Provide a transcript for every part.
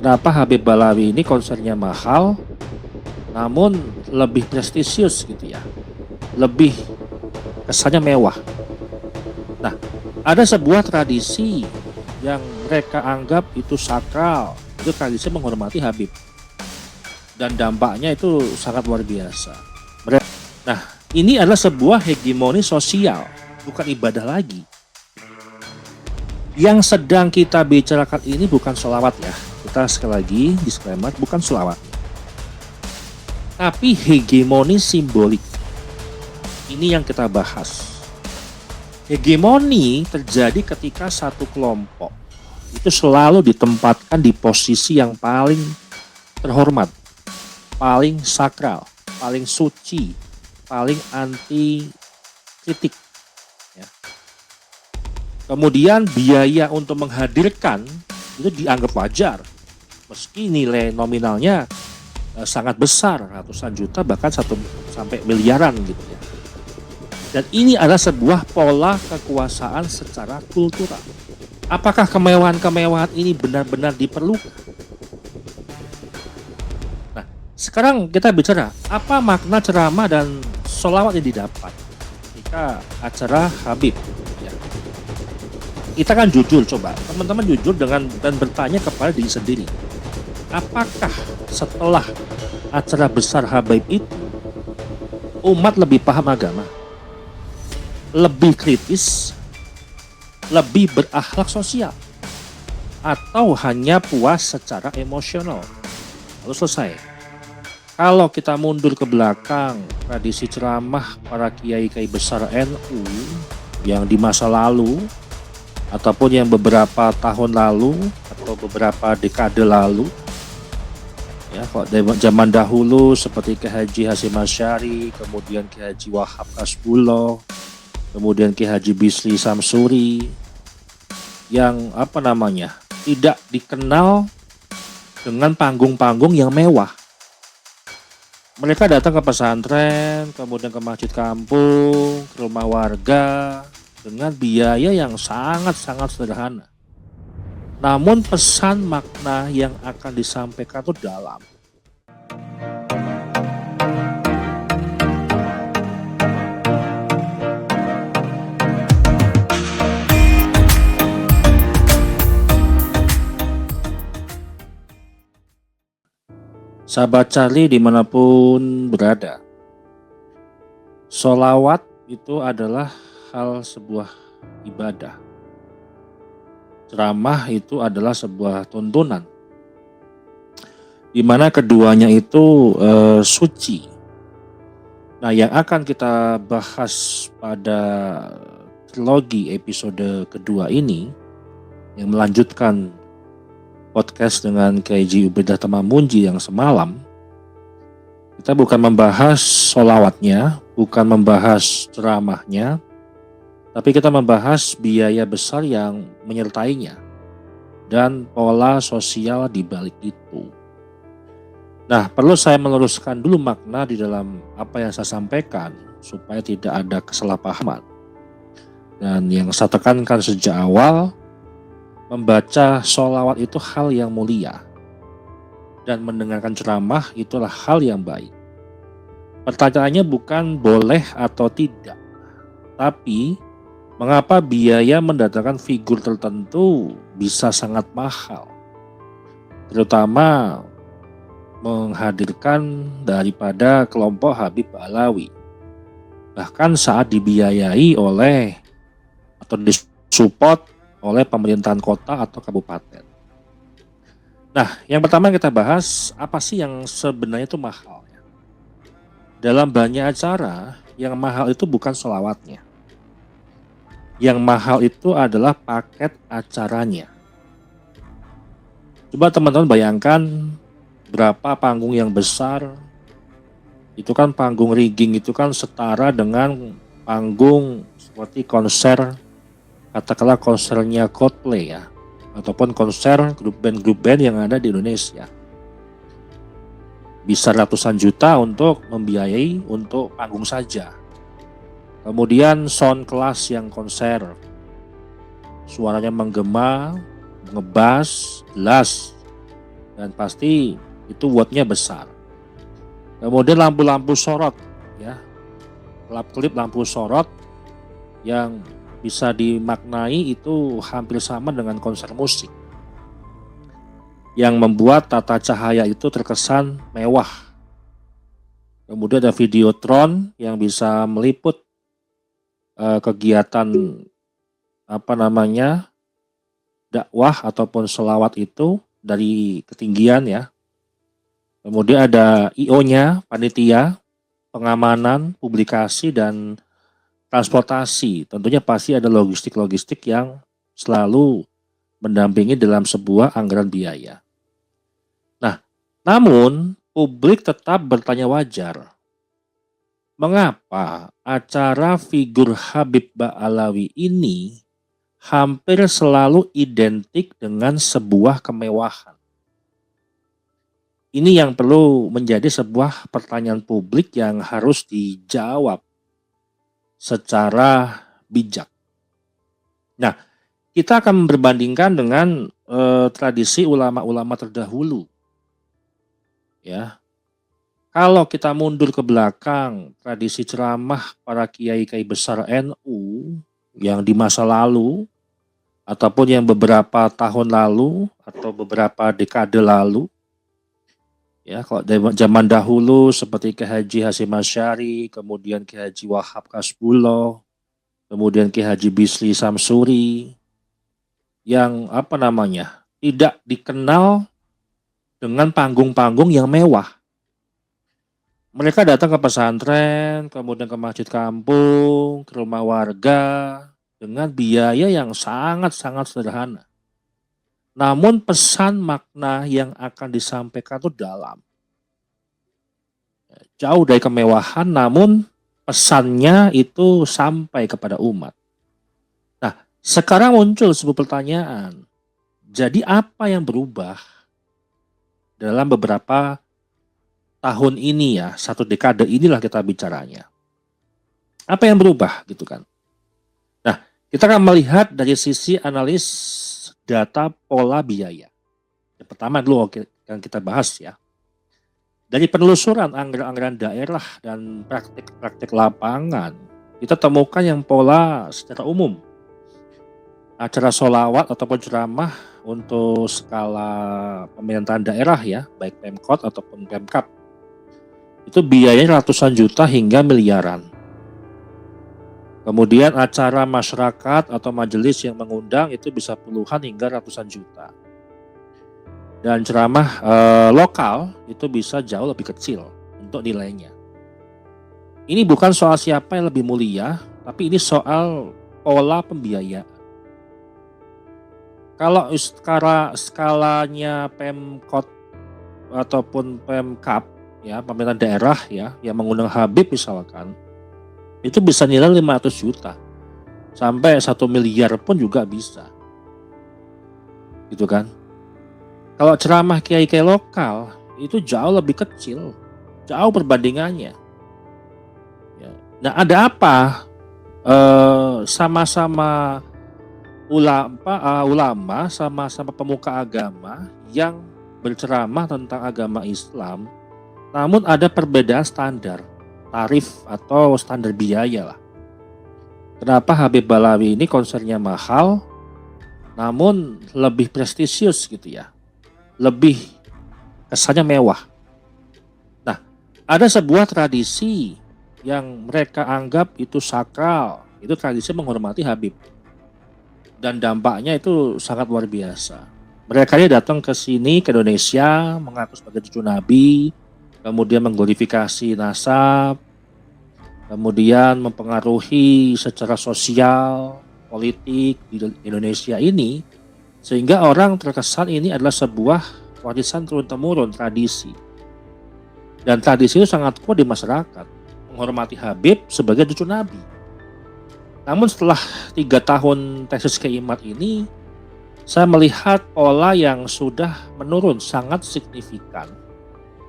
kenapa Habib Balawi ini konsernya mahal, namun lebih prestisius gitu ya, lebih kesannya mewah. Nah, ada sebuah tradisi yang mereka anggap itu sakral, itu tradisi menghormati Habib, dan dampaknya itu sangat luar biasa. Nah, ini adalah sebuah hegemoni sosial, bukan ibadah lagi. Yang sedang kita bicarakan ini bukan sholawat ya. Kita sekali lagi disclaimer, bukan sholawat. Tapi hegemoni simbolik. Ini yang kita bahas. Hegemoni terjadi ketika satu kelompok itu selalu ditempatkan di posisi yang paling terhormat, paling sakral, paling suci, paling anti kritik. Kemudian biaya untuk menghadirkan itu dianggap wajar, meski nilai nominalnya sangat besar, ratusan juta bahkan 1 sampai miliaran gitu ya. Dan ini adalah sebuah pola kekuasaan secara kultural. Apakah kemewahan-kemewahan ini benar-benar diperlukan? Nah, sekarang kita bicara apa makna ceramah dan sholawat yang didapat ketika acara Habib. Kita kan jujur, coba teman-teman jujur dan bertanya kepada diri sendiri, apakah setelah acara besar Habib itu umat lebih paham agama, lebih kritis, lebih berakhlak sosial, atau hanya puas secara emosional lalu selesai? Kalau kita mundur ke belakang, tradisi ceramah para kiai-kiai besar NU yang di masa lalu ataupun yang beberapa tahun lalu atau beberapa dekade lalu, ya, kalau zaman dahulu seperti Ki Haji Hasyim Asy'ari, kemudian Ki Haji Wahab Hasbullah, kemudian Ki Haji Bisri Samsuri, yang tidak dikenal dengan panggung-panggung yang mewah. Mereka datang ke pesantren, kemudian ke masjid kampung, ke rumah warga, dengan biaya yang sangat-sangat sederhana. Namun pesan makna yang akan disampaikan itu dalam. Sahabat Charlie dimanapun berada, sholawat itu adalah sebuah ibadah. Ceramah itu adalah sebuah tuntunan, di mana keduanya itu suci. Nah, yang akan kita bahas pada trilogi episode kedua ini, yang melanjutkan podcast dengan K.J. Ubaidah Tamamunji yang semalam, kita bukan membahas sholawatnya, bukan membahas ceramahnya, tapi kita membahas biaya besar yang menyertainya dan pola sosial di balik itu. Nah, perlu saya meluruskan dulu makna di dalam apa yang saya sampaikan supaya tidak ada kesalahpahaman. Dan yang saya tekankan sejak awal, membaca sholawat itu hal yang mulia dan mendengarkan ceramah itulah hal yang baik. Pertanyaannya bukan boleh atau tidak, tapi mengapa biaya mendatangkan figur tertentu bisa sangat mahal, terutama menghadirkan daripada kelompok Habib Balawi, bahkan saat dibiayai oleh atau disupport oleh pemerintahan kota atau kabupaten. Nah, yang pertama kita bahas, apa sih yang sebenarnya itu mahal? Dalam banyak acara, yang mahal itu bukan sholawatnya. Yang mahal itu adalah paket acaranya. Coba teman-teman bayangkan berapa panggung yang besar. Itu kan panggung rigging itu kan setara dengan panggung seperti konser, katakanlah konsernya Coldplay ya, ataupun konser grup band yang ada di Indonesia. Bisa ratusan juta untuk membiayai untuk panggung saja. Kemudian sound class yang konser, suaranya menggema, ngebas, jelas. dan pasti itu wattnya besar. Kemudian lampu-lampu sorot ya, kelap-kelip lampu sorot yang bisa dimaknai itu hampir sama dengan konser musik, yang membuat tata cahaya itu terkesan mewah. Kemudian ada videotron yang bisa meliput kegiatan dakwah ataupun sholawat itu dari ketinggian ya. Kemudian ada IO-nya, panitia, pengamanan, publikasi, dan transportasi. Tentunya pasti ada logistik-logistik yang selalu mendampingi dalam sebuah anggaran biaya. Nah, namun publik tetap bertanya wajar, mengapa acara figur Habib Ba'alawi ini hampir selalu identik dengan sebuah kemewahan? Ini yang perlu menjadi sebuah pertanyaan publik yang harus dijawab secara bijak. Nah, kita akan berbandingkan dengan tradisi ulama-ulama terdahulu. Ya, kalau kita mundur ke belakang, tradisi ceramah para kiai-kiai besar NU yang di masa lalu ataupun yang beberapa tahun lalu atau beberapa dekade lalu, ya, kalau zaman dahulu seperti Ki Haji Hasyim Asy'ari, kemudian Ki Haji Wahab Kasbullah, kemudian Ki Haji Bisri Samsuri, yang tidak dikenal dengan panggung-panggung yang mewah. Mereka datang ke pesantren, kemudian ke masjid kampung, ke rumah warga, dengan biaya yang sangat-sangat sederhana. Namun pesan makna yang akan disampaikan itu dalam. Jauh dari kemewahan, namun pesannya itu sampai kepada umat. Nah, sekarang muncul sebuah pertanyaan. Jadi apa yang berubah dalam beberapa tahun ini ya, satu dekade inilah kita bicaranya. Apa yang berubah gitu kan? Nah, kita akan melihat dari sisi analis data pola biaya. Yang pertama dulu yang kita bahas ya. Dari penelusuran anggaran-anggaran daerah dan praktik-praktik lapangan, kita temukan yang pola secara umum. Acara sholawat ataupun ceramah untuk skala pemerintahan daerah ya, baik Pemkot ataupun Pemkab, itu biayanya ratusan juta hingga miliaran. Kemudian acara masyarakat atau majelis yang mengundang itu bisa puluhan hingga ratusan juta. Dan ceramah lokal itu bisa jauh lebih kecil untuk nilainya. Ini bukan soal siapa yang lebih mulia, tapi ini soal pola pembiayaan. Kalau skalanya Pemkot ataupun Pemkab ya, pemerintahan daerah ya, yang mengundang Habib misalkan, itu bisa nilai 500 juta sampai 1 miliar pun juga bisa, gitu kan. Kalau ceramah kiai-kiai lokal itu jauh lebih kecil, jauh perbandingannya ya. Nah, ada apa sama-sama ulama, sama-sama pemuka agama yang berceramah tentang agama Islam, namun ada perbedaan standar tarif atau standar biaya lah. Kenapa Habib Ba'alawi ini konsernya mahal, namun lebih prestisius gitu ya, lebih kesannya mewah. Nah, ada sebuah tradisi yang mereka anggap itu sakral, itu tradisi menghormati Habib. Dan dampaknya itu sangat luar biasa. Mereka ini datang ke sini, ke Indonesia, mengaku sebagai cucu Nabi, kemudian mengglorifikasi nasab, kemudian mempengaruhi secara sosial, politik di Indonesia ini, sehingga orang terkesan ini adalah sebuah warisan turun-temurun, tradisi. Dan tradisi itu sangat kuat di masyarakat, menghormati Habib sebagai cucu Nabi. Namun setelah 3 tahun tesis keimat ini, saya melihat pola yang sudah menurun sangat signifikan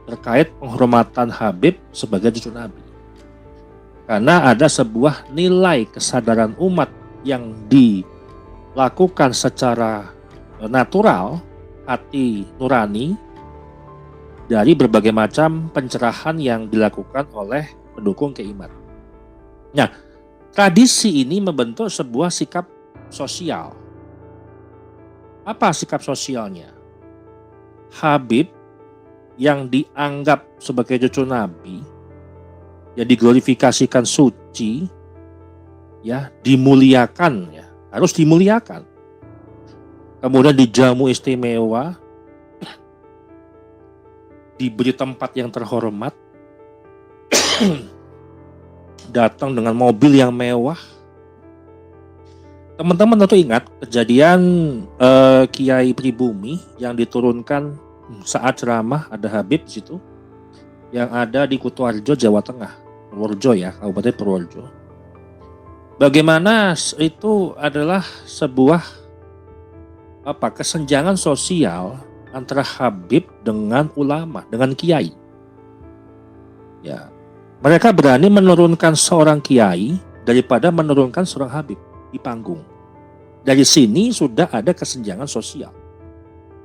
terkait penghormatan Habib sebagai cucu Nabi. Karena ada sebuah nilai kesadaran umat yang dilakukan secara natural, hati nurani, dari berbagai macam pencerahan yang dilakukan oleh pendukung Kiai Imad. Nah, tradisi ini membentuk sebuah sikap sosial. Apa sikap sosialnya? Habib yang dianggap sebagai cucu Nabi, yang diglorifikasikan suci, ya, dimuliakan, ya, harus dimuliakan. Kemudian dijamu istimewa, diberi tempat yang terhormat, datang dengan mobil yang mewah. Teman-teman tentu ingat kejadian Kiai Pribumi yang diturunkan saat ceramah, ada Habib di situ yang ada di Kutoarjo, Jawa Tengah, Purworejo ya, Kabupaten Purworejo. Bagaimana itu adalah sebuah kesenjangan sosial antara Habib dengan ulama, dengan kiai. Ya, mereka berani menurunkan seorang kiai daripada menurunkan seorang Habib di panggung. Dari sini sudah ada kesenjangan sosial.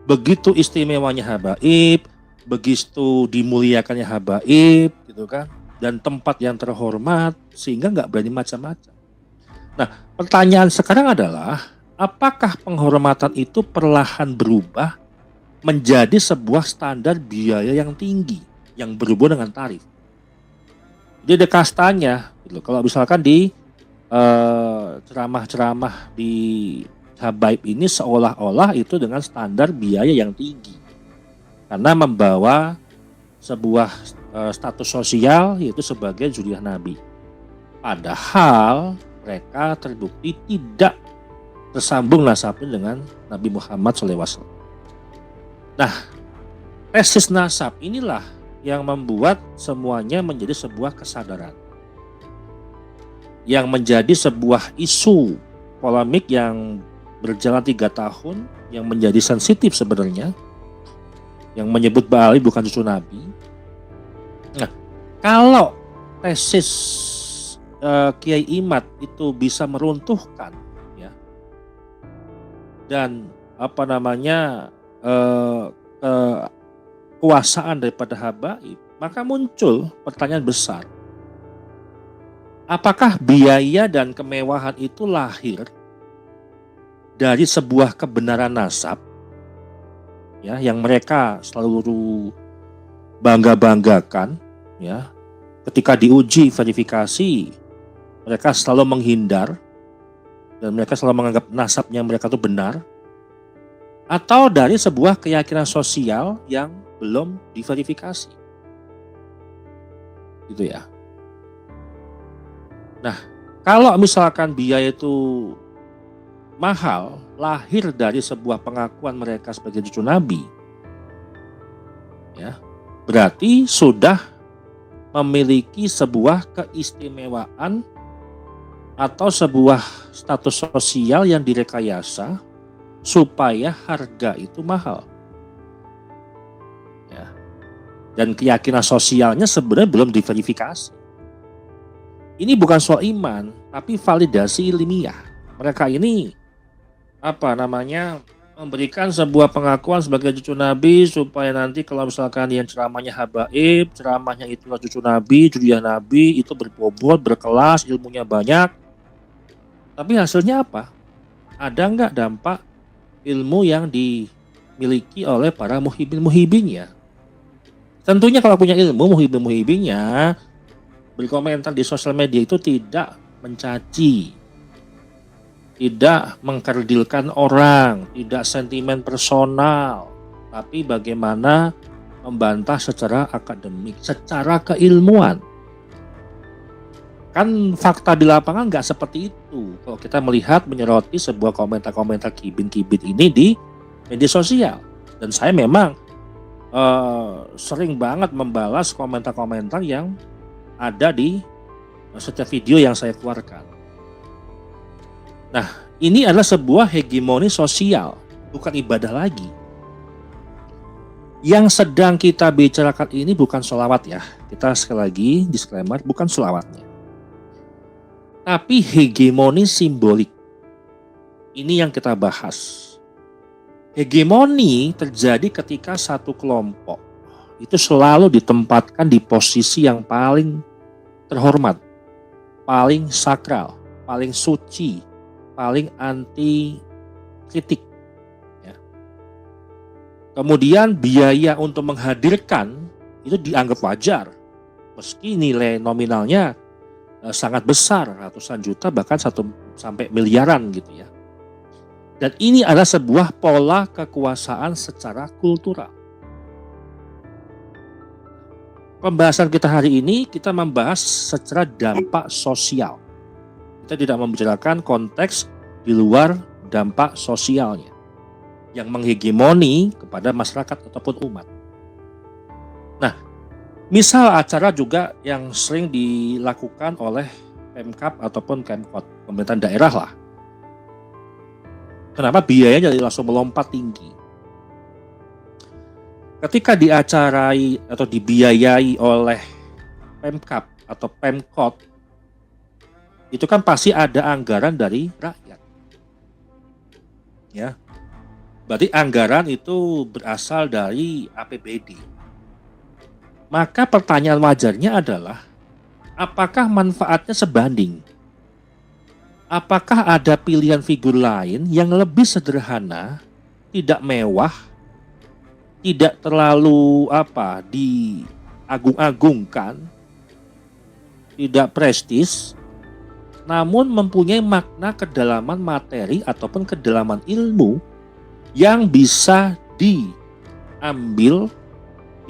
Begitu istimewanya habaib, begitu dimuliakannya habaib, gitu kan, dan tempat yang terhormat, sehingga nggak berani macam-macam. Nah, pertanyaan sekarang adalah, apakah penghormatan itu perlahan berubah menjadi sebuah standar biaya yang tinggi, yang berhubungan dengan tarif? Jadi ada kastanya, gitu. Kalau misalkan di ceramah-ceramah di habaib ini seolah-olah itu dengan standar biaya yang tinggi karena membawa sebuah status sosial yaitu sebagai zuriyah Nabi, padahal mereka terbukti tidak tersambung nasabnya dengan Nabi Muhammad SAW. Nah, tesis nasab inilah yang membuat semuanya menjadi sebuah kesadaran, yang menjadi sebuah isu polemik yang berjalan 3 tahun, yang menjadi sensitif sebenarnya, yang menyebut Mbah Ali bukan cucu Nabi. Nah, kalau tesis Kiai Imad itu bisa meruntuhkan, ya, dan kekuasaan daripada habaib, maka muncul pertanyaan besar. Apakah biaya dan kemewahan itu lahir dari sebuah kebenaran nasab, ya, yang mereka selalu bangga-banggakan, ya, ketika diuji verifikasi mereka selalu menghindar dan mereka selalu menganggap nasabnya mereka itu benar, atau dari sebuah keyakinan sosial yang belum diverifikasi, gitu ya. Nah, kalau misalkan biaya itu mahal, lahir dari sebuah pengakuan mereka sebagai cucu Nabi, ya, berarti sudah memiliki sebuah keistimewaan atau sebuah status sosial yang direkayasa supaya harga itu mahal, ya. Dan keyakinan sosialnya sebenarnya belum diverifikasi. Ini bukan soal iman, tapi validasi ilmiah. Mereka ini memberikan sebuah pengakuan sebagai cucu Nabi supaya nanti kalau misalkan yang ceramahnya habaib, ceramahnya itulah cucu Nabi, zuriyah Nabi, itu berbobot, berkelas, ilmunya banyak. Tapi hasilnya apa? Ada nggak dampak ilmu yang dimiliki oleh para muhibin-muhibinnya? Tentunya kalau punya ilmu, muhibin-muhibinnya berkomentar di sosial media itu tidak mencaci, tidak mengkerdilkan orang, tidak sentimen personal, tapi bagaimana membantah secara akademik, secara keilmuan. Kan fakta di lapangan nggak seperti itu. Kalau kita melihat menyoroti sebuah komentar-komentar kibin-kibin ini di media sosial, dan saya memang sering banget membalas komentar-komentar yang ada di setiap video yang saya keluarkan. Nah, ini adalah sebuah hegemoni sosial, bukan ibadah lagi. Yang sedang kita bicarakan ini bukan sholawat ya. Kita sekali lagi disclaimer, bukan sholawatnya. Tapi hegemoni simbolik. Ini yang kita bahas. Hegemoni terjadi ketika satu kelompok itu selalu ditempatkan di posisi yang paling terhormat, paling sakral, paling suci, paling anti kritik. Ya. Kemudian biaya untuk menghadirkan itu dianggap wajar, meski nilai nominalnya sangat besar, ratusan juta bahkan 1 sampai miliaran gitu ya. Dan ini adalah sebuah pola kekuasaan secara kultural. Pembahasan kita hari ini kita membahas secara dampak sosial. Kita tidak membicarakan konteks di luar dampak sosialnya yang menghegemoni kepada masyarakat ataupun umat. Nah, misal acara juga yang sering dilakukan oleh Pemkab ataupun Pemkot, pemerintahan daerah lah. Kenapa biayanya jadi langsung melompat tinggi? Ketika diacarai atau dibiayai oleh Pemkab atau Pemkot, itu kan pasti ada anggaran dari rakyat. Ya. Berarti anggaran itu berasal dari APBD. Maka pertanyaan wajarnya adalah, apakah manfaatnya sebanding? Apakah ada pilihan figur lain yang lebih sederhana, tidak mewah, tidak terlalu diagung-agungkan, tidak prestis, namun mempunyai makna kedalaman materi ataupun kedalaman ilmu yang bisa diambil,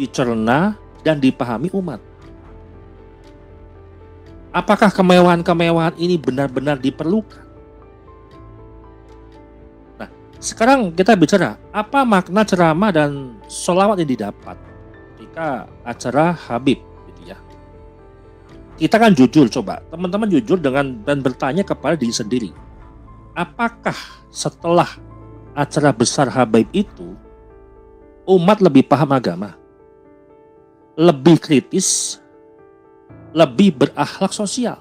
dicerna, dan dipahami umat. Apakah kemewahan-kemewahan ini benar-benar diperlukan? Sekarang kita bicara, apa makna ceramah dan sholawat yang didapat ketika acara Habib gitu ya. Kita kan jujur, coba teman-teman jujur dan bertanya kepada diri sendiri. Apakah setelah acara besar Habib itu umat lebih paham agama? Lebih kritis? Lebih berakhlak sosial?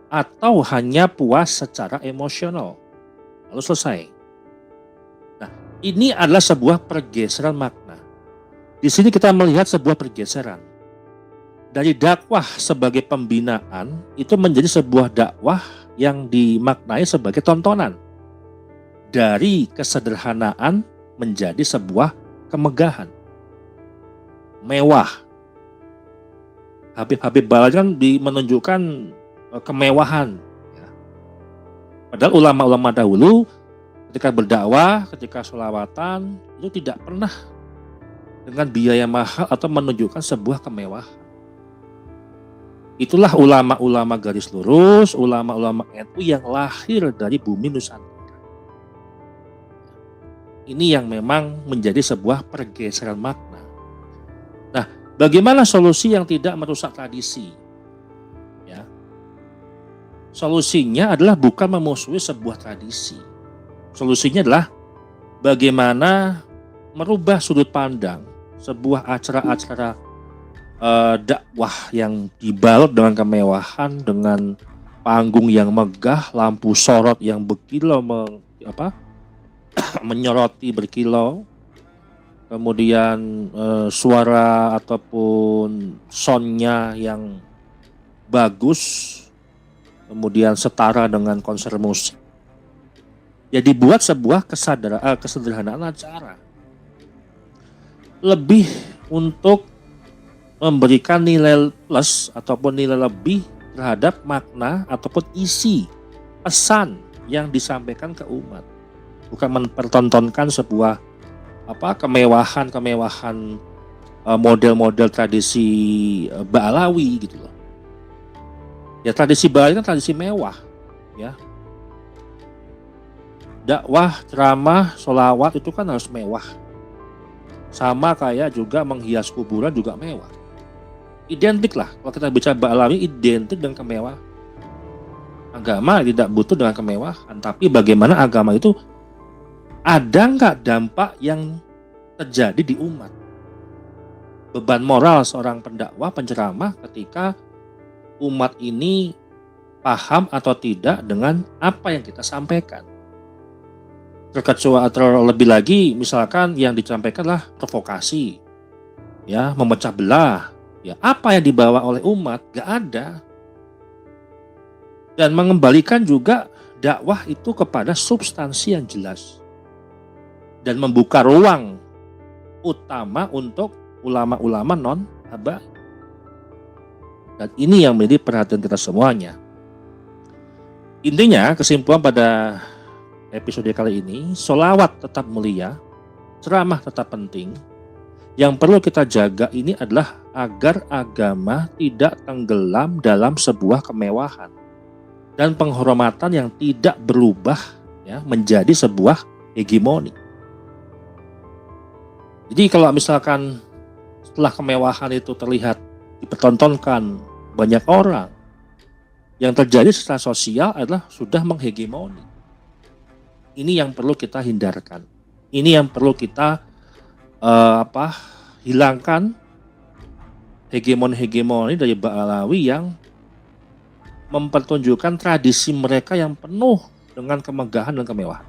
Atau hanya puas secara emosional? Lalu selesai. Ini adalah sebuah pergeseran makna. Di sini kita melihat sebuah pergeseran. Dari dakwah sebagai pembinaan itu menjadi sebuah dakwah yang dimaknai sebagai tontonan. Dari kesederhanaan menjadi sebuah kemegahan. Mewah. Habib Balad kan menunjukkan kemewahan. Padahal ulama-ulama dahulu ketika berdakwah, ketika sholawatan, itu tidak pernah dengan biaya mahal atau menunjukkan sebuah kemewahan. Itulah ulama-ulama garis lurus, ulama-ulama NU yang lahir dari bumi Nusantara. Ini yang memang menjadi sebuah pergeseran makna. Nah, bagaimana solusi yang tidak merusak tradisi? Ya. Solusinya adalah bukan memusuhi sebuah tradisi. Solusinya adalah bagaimana merubah sudut pandang sebuah acara-acara dakwah yang dibalut dengan kemewahan, dengan panggung yang megah, lampu sorot yang berkilau menyoroti berkilau, kemudian suara ataupun soundnya yang bagus, kemudian setara dengan konser musik. Ya, dibuat sebuah kesederhanaan acara. Lebih untuk memberikan nilai plus ataupun nilai lebih terhadap makna ataupun isi pesan yang disampaikan ke umat. Bukan mempertontonkan sebuah kemewahan model-model tradisi Ba'alawi gitu loh. Ya, tradisi Ba'alawi kan tradisi mewah, ya. Dakwah, ceramah, sholawat itu kan harus mewah. Sama kayak juga menghias kuburan juga mewah. Identik lah, kalau kita bicara Ba'alawi identik dengan kemewahan. Agama tidak butuh dengan kemewahan, tapi bagaimana agama itu ada nggak dampak yang terjadi di umat? Beban moral seorang pendakwah, penceramah ketika umat ini paham atau tidak dengan apa yang kita sampaikan. Terlebih lagi misalkan yang disampaikanlah provokasi, ya, memecah belah. Ya, apa yang dibawa oleh umat gak ada. Dan mengembalikan juga dakwah itu kepada substansi yang jelas. Dan membuka ruang utama untuk ulama-ulama non-habaib. Dan ini yang menjadi perhatian kita semuanya. Intinya, kesimpulan pada episode kali ini, sholawat tetap mulia, ceramah tetap penting. Yang perlu kita jaga ini adalah agar agama tidak tenggelam dalam sebuah kemewahan dan penghormatan yang tidak berubah, ya, menjadi sebuah hegemoni. Jadi kalau misalkan setelah kemewahan itu terlihat dipertontonkan banyak orang, yang terjadi secara sosial adalah sudah menghegemoni. Ini yang perlu kita hindarkan. Ini yang perlu kita hilangkan, hegemoni-hegemoni dari Ba'alawi yang mempertunjukkan tradisi mereka yang penuh dengan kemegahan dan kemewahan.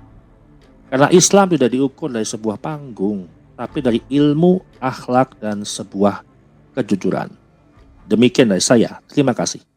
Karena Islam tidak diukur dari sebuah panggung, tapi dari ilmu, akhlak, dan sebuah kejujuran. Demikian dari saya. Terima kasih.